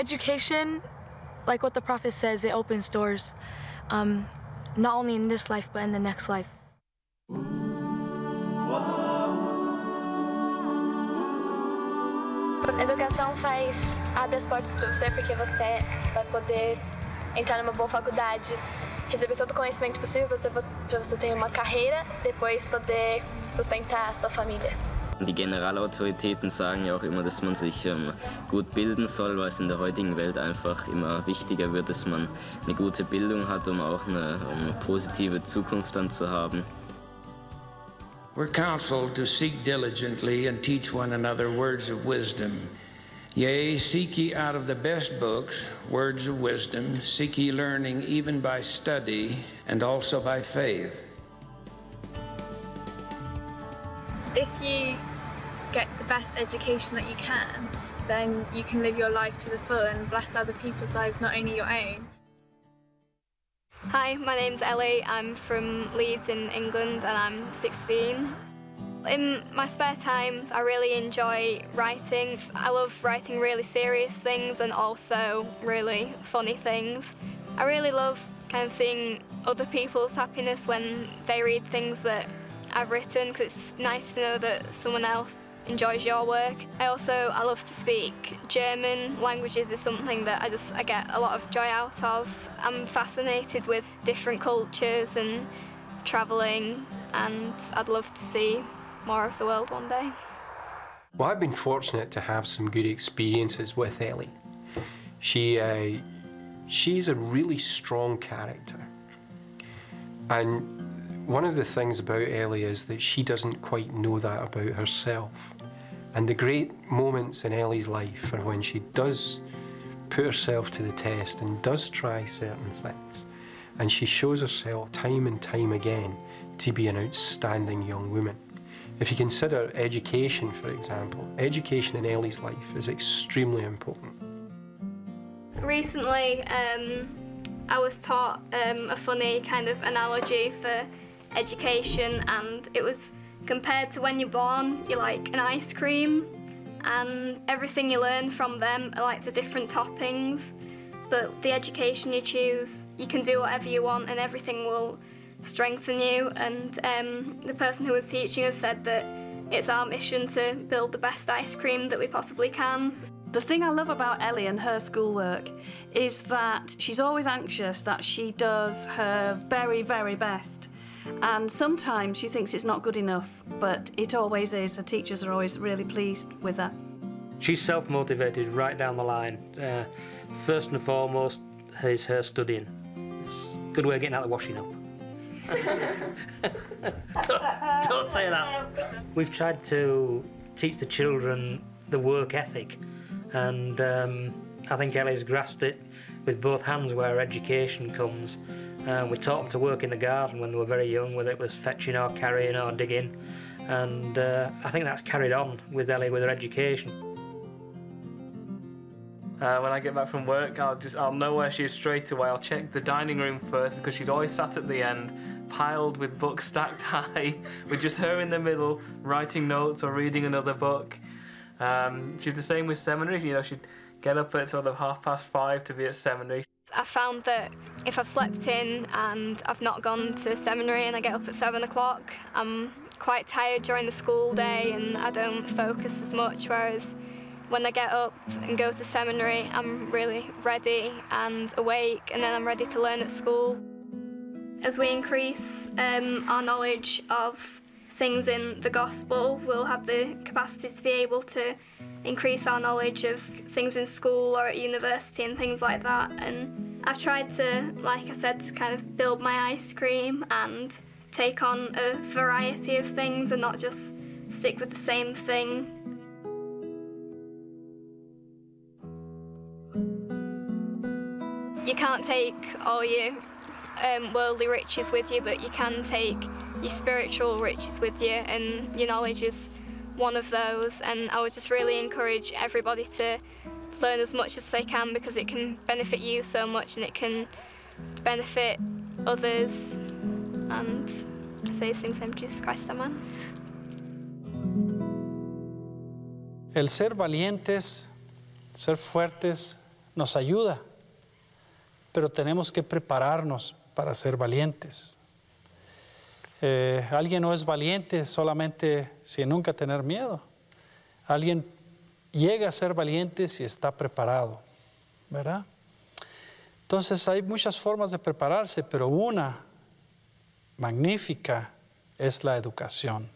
Education, like what the prophet says, it opens doors, not only in this life, but in the next life. A educação abre as portas para você, porque você vai poder entrar numa boa faculdade, receber todo o conhecimento possível para você ter uma carreira, depois poder sustentar a sua família. Die Generalautoritäten sagen ja auch immer, dass man sich gut bilden soll, weil es in der heutigen Welt einfach immer wichtiger wird, dass man eine gute Bildung hat, um auch eine positive Zukunft dann zu haben. We're counseled to seek diligently and teach one another words of wisdom. Yea, seek ye out of the best books words of wisdom, seek ye learning even by study and also by faith. If you get the best education that you can, then you can live your life to the full and bless other people's lives, not only your own. Hi, my name's Ellie. I'm from Leeds in England and I'm 16. In my spare time, I really enjoy writing. I love writing really serious things and also really funny things. I really love kind of seeing other people's happiness when they read things that I've written, because it's nice to know that someone else enjoys your work. I love to speak German. Languages is something that I get a lot of joy out of. I'm fascinated with different cultures and travelling, and I'd love to see more of the world one day. Well, I've been fortunate to have some good experiences with Ellie. She's a really strong character, and one of the things about Ellie is that she doesn't quite know that about herself. And the great moments in Ellie's life are when she does put herself to the test and does try certain things. And she shows herself time and time again to be an outstanding young woman. If you consider education, for example, education in Ellie's life is extremely important. Recently, I was taught a funny kind of analogy for education, and it was compared to when you're born, you're like an ice cream, and everything you learn from them are like the different toppings. But the education you choose, you can do whatever you want and everything will strengthen you. And the person who was teaching us said that it's our mission to build the best ice cream that we possibly can. The thing I love about Ellie and her schoolwork is that she's always anxious that she does her very, very best. And sometimes she thinks it's not good enough, but it always is. Her teachers are always really pleased with her. She's self-motivated right down the line. First and foremost is her studying. It's a good way of getting out of the washing up. don't say that. We've tried to teach the children the work ethic, and I think Ellie's grasped it with both hands where education comes. We taught them to work in the garden when they were very young, whether it was fetching or carrying or digging, and I think that's carried on with Ellie with her education. When I get back from work, I'll know where she is straight away. I'll check the dining room first because she's always sat at the end, piled with books stacked high, with just her in the middle, writing notes or reading another book. She's the same with seminary. You know, she'd get up at sort of 5:30 to be at seminary. I found that if I've slept in and I've not gone to seminary and I get up at 7 o'clock, I'm quite tired during the school day and I don't focus as much, whereas when I get up and go to seminary, I'm really ready and awake, and then I'm ready to learn at school. As we increase our knowledge of things in the gospel, we'll have the capacity to be able to increase our knowledge of things in school or at university and things like that. And I've tried to, like I said, to kind of build my ice cream and take on a variety of things and not just stick with the same thing. You can't take all your worldly riches with you, but you can take your spiritual riches with you, and your knowledge is one of those. And I would just really encourage everybody to learn as much as they can, because it can benefit you so much and it can benefit others. And I say these things in Jesus Christ, amen. El ser valientes, ser fuertes, nos ayuda, pero tenemos que prepararnos para ser valientes. Alguien no es valiente solamente sin nunca tener miedo. Alguien llega a ser valiente si está preparado, ¿verdad? Entonces hay muchas formas de prepararse, pero una magnífica es la educación.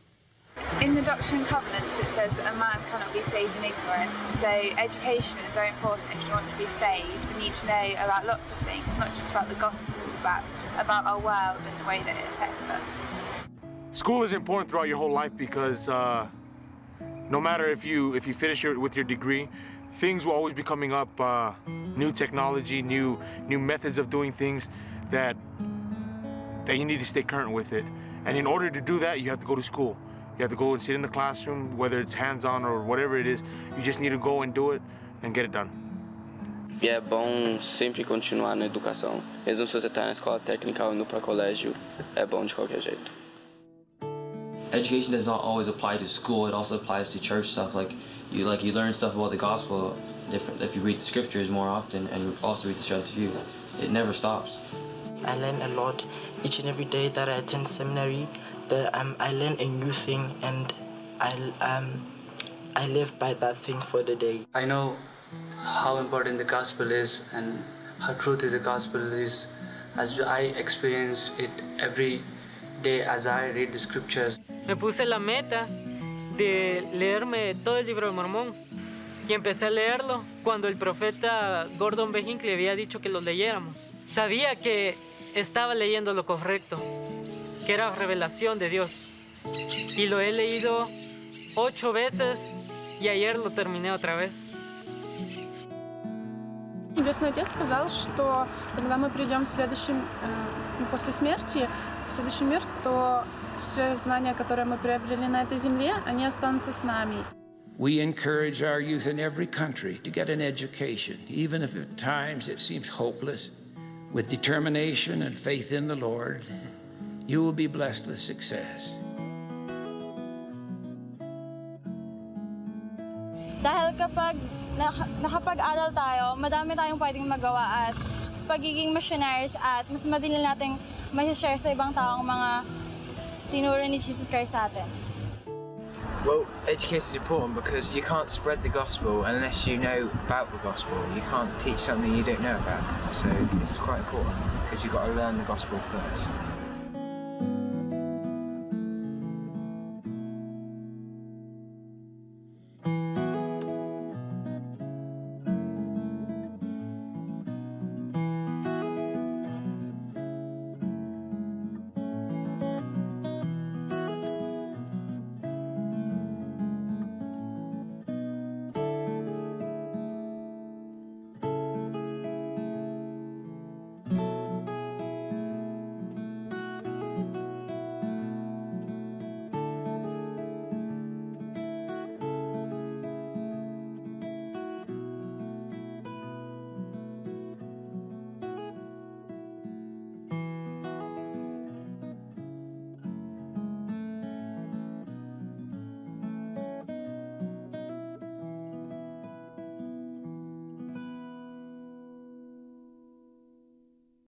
In the Doctrine and Covenants it says that a man cannot be saved in ignorance, so education is very important if you want to be saved. We need to know about lots of things, not just about the gospel, but about our world and the way that it affects us. School is important throughout your whole life because no matter if you finish with your degree, things will always be coming up, new technology, new methods of doing things that you need to stay current with it. And in order to do that, you have to go to school. You have to go and sit in the classroom, whether it's hands-on or whatever it is. You just need to go and do it and get it done. E é bom sempre continuar na educação. Mesmo se você está na escola técnica ou indo para colégio, é bom de qualquer jeito. Education does not always apply to school. It also applies to church stuff. Like you learn stuff about the gospel different if you read the scriptures more often and also read the Strength of You. It never stops. I learn a lot each and every day that I attend seminary. I learn a new thing and I live by that thing for the day. I know how important the gospel is and how true the gospel is as I experience it every day as I read the scriptures. Me puse la meta de leerme todo el libro de Mormón y empecé a leerlo cuando el profeta Gordon B. Hinckley había dicho que lo leyéramos. Sabía que estaba leyendo lo correcto, que era revelación de Dios. Y lo he leído 8 veces и ayer lo terminé otra vez. Небесный Отец сказал, что когда мы придем после смерти в следующий мир, то все знания, которые мы приобрели на этой земле, они останутся с нами. We encourage our youth in every country to get an education, even if at times it seems hopeless. With determination and faith in the Lord, you will be blessed with success. Dahil kapag nakapag-aral tayo, madami tayong pwedeng magawa at pagiging missionaries at mas madali nating ma-share sa ibang taong mga tinuro ni Jesus Christ sa atin. Well, education is important because you can't spread the gospel unless you know about the gospel. You can't teach something you don't know about. So it's quite important because you've got to learn the gospel first.